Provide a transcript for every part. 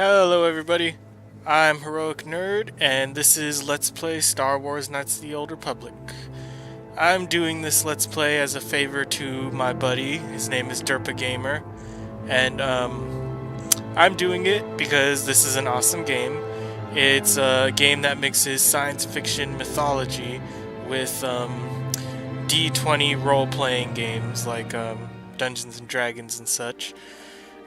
Hello everybody, I'm Heroic Nerd, and this is Let's Play Star Wars Knights of the Old Republic. I'm doing this Let's Play as a favor to my buddy. His name is DerphaGamer, and I'm doing it because this is an awesome game. It's a game that mixes science fiction mythology with D20 role-playing games like Dungeons and Dragons and such.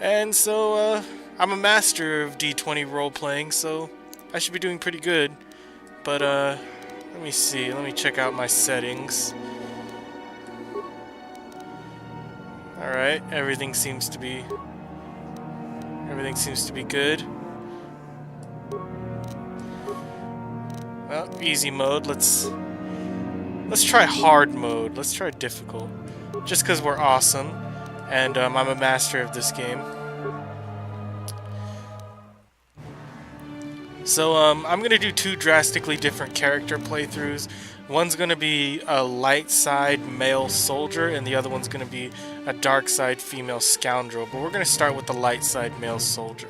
And so, I'm a master of D20 role-playing, so I should be doing pretty good. But, let me see. Let me check out my settings. Alright, everything seems to be good. Well, easy mode. Let's try hard mode. Let's try difficult. Just because we're awesome, and I'm a master of this game. So, I'm going to do two drastically different character playthroughs. One's going to be a light side male soldier, and the other one's going to be a dark side female scoundrel. But we're going to start with the light side male soldier.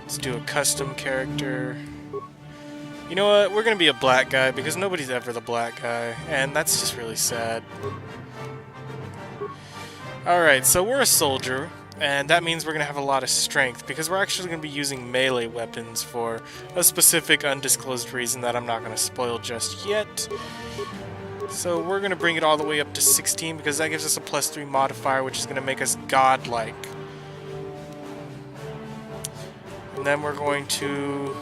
Let's do a custom character. You know what? We're going to be a black guy, because nobody's ever the black guy, and that's just really sad. Alright, so we're a soldier. And that means we're going to have a lot of strength, because we're actually going to be using melee weapons for a specific undisclosed reason that I'm not going to spoil just yet. So we're going to bring it all the way up to 16, because that gives us a +3 modifier, which is going to make us godlike. And then we're going to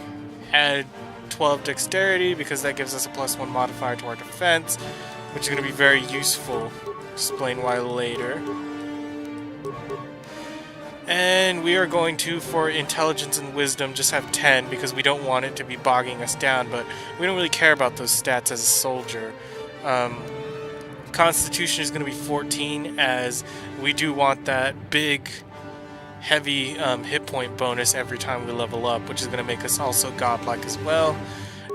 add 12 dexterity, because that gives us a +1 modifier to our defense, which is going to be very useful. Explain why later. And we are going to, for intelligence and wisdom, just have 10 because we don't want it to be bogging us down, but we don't really care about those stats as a soldier. Constitution is going to be 14, as we do want that big, heavy hit point bonus every time we level up, which is going to make us also godlike as well.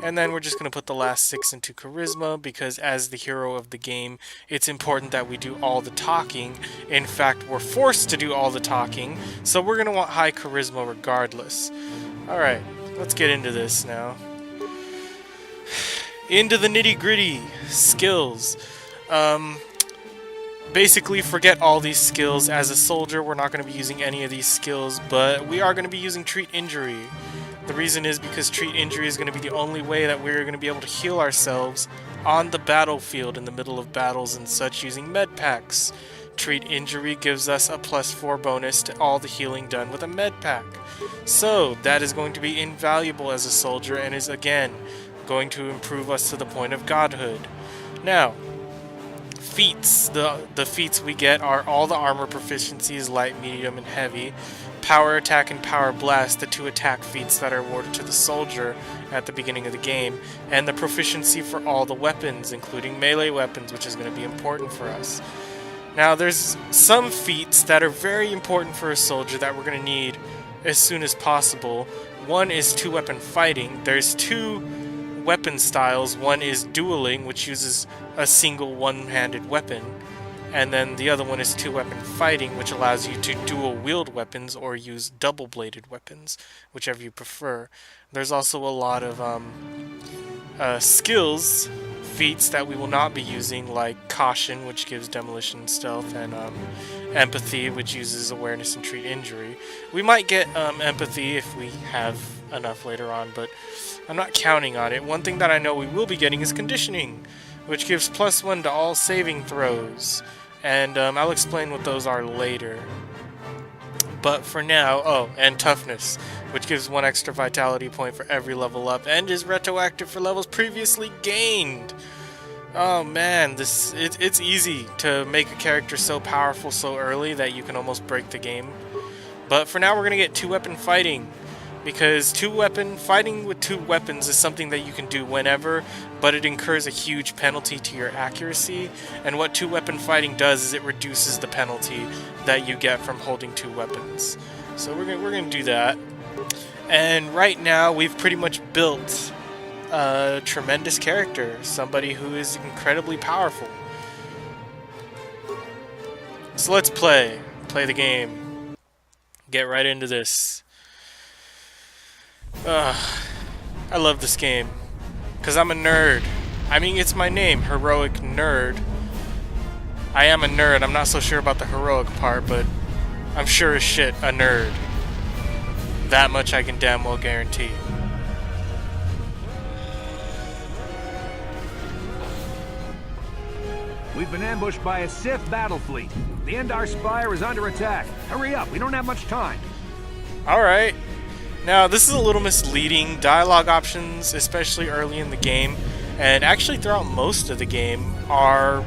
And then we're just going to put the last 6 into Charisma, because as the hero of the game, it's important that we do all the talking. In fact, we're forced to do all the talking, so we're going to want high Charisma regardless. Alright, let's get into this now. Into the nitty-gritty. Skills. Basically, forget all these skills. As a soldier, we're not going to be using any of these skills, but we are going to be using Treat Injury. The reason is because Treat Injury is going to be the only way that we're going to be able to heal ourselves on the battlefield in the middle of battles and such using med packs. Treat Injury gives us a +4 bonus to all the healing done with a med pack. So that is going to be invaluable as a soldier and is again going to improve us to the point of godhood. Now, feats. The feats we get are all the armor proficiencies, light, medium, and heavy. Power Attack and Power Blast, the 2 attack feats that are awarded to the soldier at the beginning of the game, and the proficiency for all the weapons, including melee weapons, which is going to be important for us. Now, there's some feats that are very important for a soldier that we're going to need as soon as possible. One is 2-weapon fighting. There's 2 weapon styles. One is dueling, which uses a single one-handed weapon. And then the other one is 2-weapon fighting, which allows you to dual-wield weapons or use double-bladed weapons, whichever you prefer. There's also a lot of skills, feats that we will not be using, like Caution, which gives Demolition Stealth, and Empathy, which uses Awareness and Treat Injury. We might get Empathy if we have enough later on, but I'm not counting on it. One thing that I know we will be getting is Conditioning, which gives +1 to all saving throws. And I'll explain what those are later. But for now, oh, and Toughness, which gives 1 extra vitality point for every level up and is retroactive for levels previously gained. Oh man, it's easy to make a character so powerful so early that you can almost break the game. But for now, we're going to get 2-weapon fighting, because 2-weapon fighting with 2 weapons is something that you can do whenever, but it incurs a huge penalty to your accuracy. And what 2-weapon fighting does is it reduces the penalty that you get from holding 2 weapons. So we're gonna do that. And right now we've pretty much built a tremendous character, somebody who is incredibly powerful. So let's play the game. get right into this. I love this game. Because I'm a nerd. I mean, it's my name, Heroic Nerd. I am a nerd. I'm not so sure about the heroic part, but I'm sure as shit a nerd. That much I can damn well guarantee. We've been ambushed by a Sith battle fleet. The Endar Spire is under attack. Hurry up, we don't have much time. Alright. Now, this is a little misleading. Dialogue options, especially early in the game, and actually throughout most of the game, are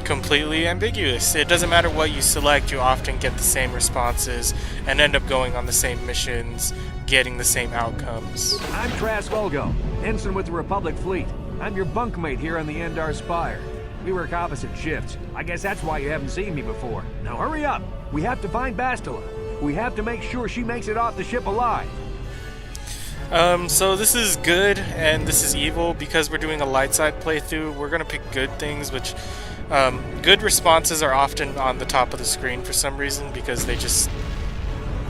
completely ambiguous. It doesn't matter what you select, you often get the same responses and end up going on the same missions, getting the same outcomes. I'm Trask Olgo, ensign with the Republic fleet. I'm your bunkmate here on the Endar Spire. We work opposite shifts. I guess that's why you haven't seen me before. Now hurry up! We have to find Bastila. We have to make sure she makes it off the ship alive. So this is good and this is evil. Because we're doing a light side playthrough, we're gonna pick good things, which good responses are often on the top of the screen for some reason, because they just,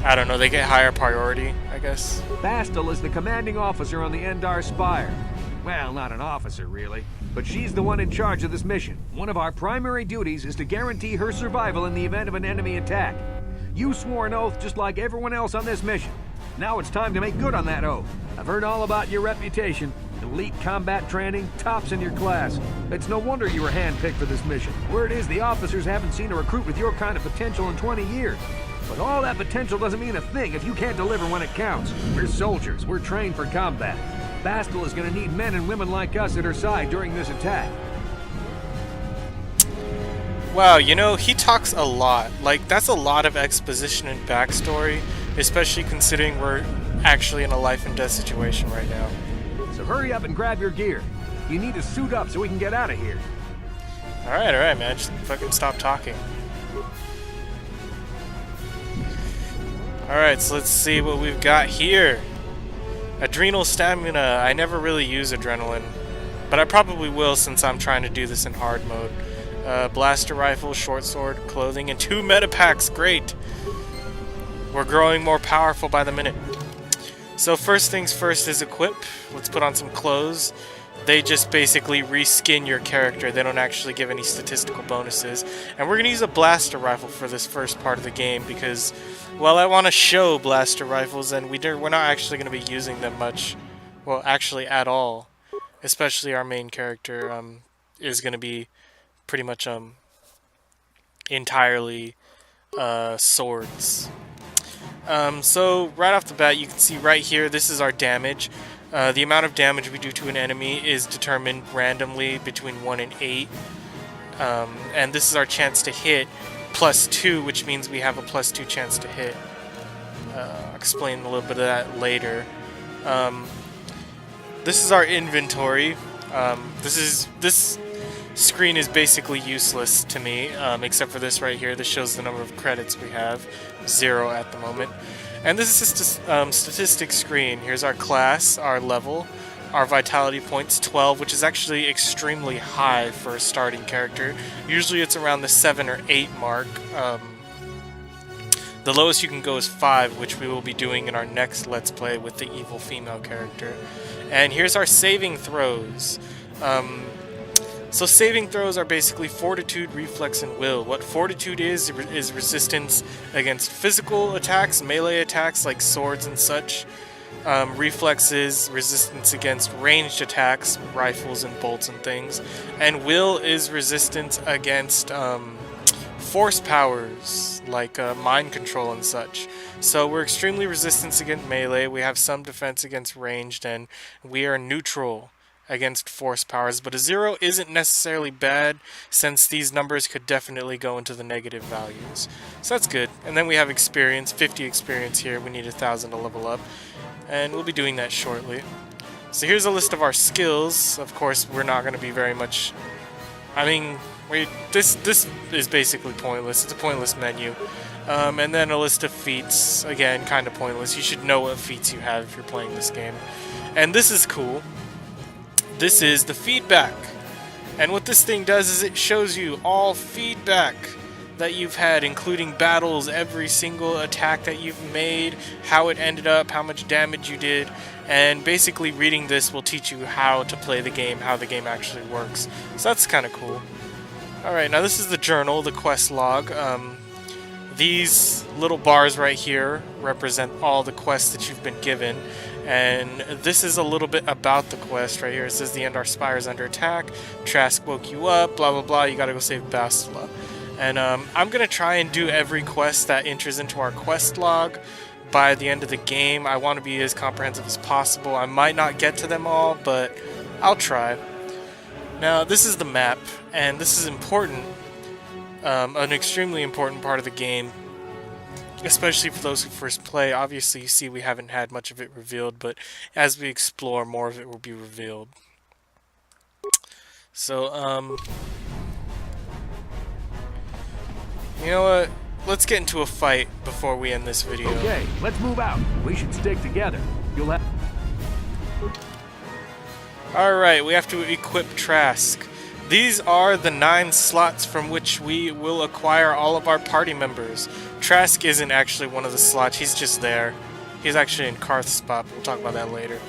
I don't know, they get higher priority, I guess. Bastila is the commanding officer on the Endar Spire. Well, not an officer, really. But she's the one in charge of this mission. One of our primary duties is to guarantee her survival in the event of an enemy attack. You swore an oath just like everyone else on this mission. Now it's time to make good on that oath. I've heard all about your reputation. Elite combat training, tops in your class. It's no wonder you were handpicked for this mission. Word is the officers haven't seen a recruit with your kind of potential in 20 years. But all that potential doesn't mean a thing if you can't deliver when it counts. We're soldiers. We're trained for combat. Bastila is going to need men and women like us at her side during this attack. Wow, you know, he talks a lot. Like, that's a lot of exposition and backstory, especially considering we're actually in a life and death situation right now. So hurry up and grab your gear. You need to suit up so we can get out of here. Alright, man, just fucking stop talking. Alright, so let's see what we've got here. Adrenal stamina. I never really use adrenaline, but I probably will since I'm trying to do this in hard mode. Blaster rifle, short sword, clothing, and 2 meta packs. Great! We're growing more powerful by the minute. So first things first is equip. Let's put on some clothes. They just basically reskin your character. They don't actually give any statistical bonuses. And we're going to use a blaster rifle for this first part of the game because, well, I want to show blaster rifles, and we're not actually going to be using them much. Well, actually at all. Especially our main character is going to be pretty much entirely swords. So right off the bat, you can see right here, this is our damage. The amount of damage we do to an enemy is determined randomly between 1 and 8. And this is our chance to hit +2, which means we have a +2 chance to hit. I'll explain a little bit of that later. This is our inventory. This screen is basically useless to me, except for this right here. This shows the number of credits we have. 0 at the moment. And this is just a statistics screen. Here's our class, our level, our vitality points, 12, which is actually extremely high for a starting character. Usually it's around the 7 or 8 mark. The lowest you can go is 5, which we will be doing in our next Let's Play with the evil female character. And here's our saving throws. So saving throws are basically fortitude, reflex, and will. What fortitude is resistance against physical attacks, melee attacks like swords and such. Reflex is resistance against ranged attacks, rifles and bolts and things. And will is resistance against force powers like mind control and such. So we're extremely resistant against melee, we have some defense against ranged, and we are neutral against force powers, but a 0 isn't necessarily bad since these numbers could definitely go into the negative values. So that's good. And then we have experience, 50 experience here. We need 1,000 to level up, and we'll be doing that shortly. So here's a list of our skills. Of course, we're not going to be very much... I mean, this is basically pointless. It's a pointless menu. And then a list of feats. Again, kind of pointless. You should know what feats you have if you're playing this game. And this is cool. This is the feedback. And what this thing does is it shows you all feedback. that you've had, including battles, every single attack that you've made, how it ended up, how much damage you did, and basically reading this will teach you how to play the game, how the game actually works. So that's kind of cool. Alright, now this is the journal, the quest log. These little bars right here represent all the quests that you've been given, and this is a little bit about the quest right here. It says the Endar Spire is under attack, Trask woke you up, blah blah blah, you gotta go save Bastila. And I'm gonna try and do every quest that enters into our quest log by the end of the game. I want to be as comprehensive as possible. I might not get to them all, but I'll try. Now this is the map, and this is important. An extremely important part of the game, especially for those who first play. Obviously, you see we haven't had much of it revealed, but as we explore, more of it will be revealed. So, you know what? Let's get into a fight before we end this video. Okay, let's move out. We should stick together. You'll have... Alright, we have to equip Trask. These are the 9 slots from which we will acquire all of our party members. Trask isn't actually one of the slots, he's just there. He's actually in Karth's spot, but we'll talk about that later.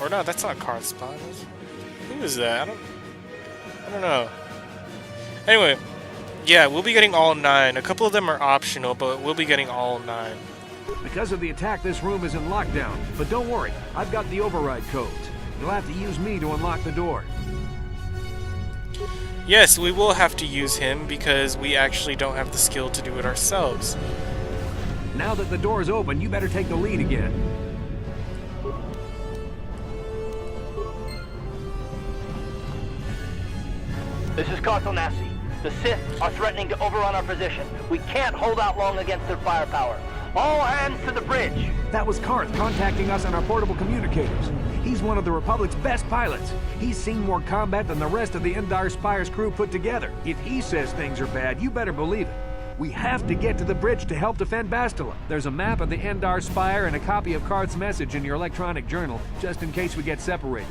Or no, that's not Karth's spot. Who is that? I don't know. Anyway, yeah, we'll be getting all 9. A couple of them are optional, but we'll be getting all 9. Because of the attack, this room is in lockdown. But don't worry, I've got the override codes. You'll have to use me to unlock the door. Yes, we will have to use him because we actually don't have the skill to do it ourselves. Now that the door is open, you better take the lead again. This is Carthonasi. The Sith are threatening to overrun our position. We can't hold out long against their firepower. All hands to the bridge! That was Karth contacting us on our portable communicators. He's one of the Republic's best pilots. He's seen more combat than the rest of the Endar Spire's crew put together. If he says things are bad, you better believe it. We have to get to the bridge to help defend Bastila. There's a map of the Endar Spire and a copy of Karth's message in your electronic journal, just in case we get separated.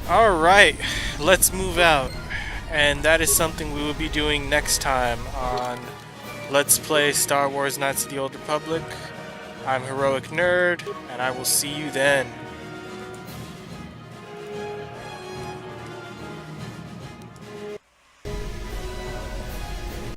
Alright, let's move out. And that is something we will be doing next time on Let's Play Star Wars Knights of the Old Republic. I'm Heroic Nerd, and I will see you then.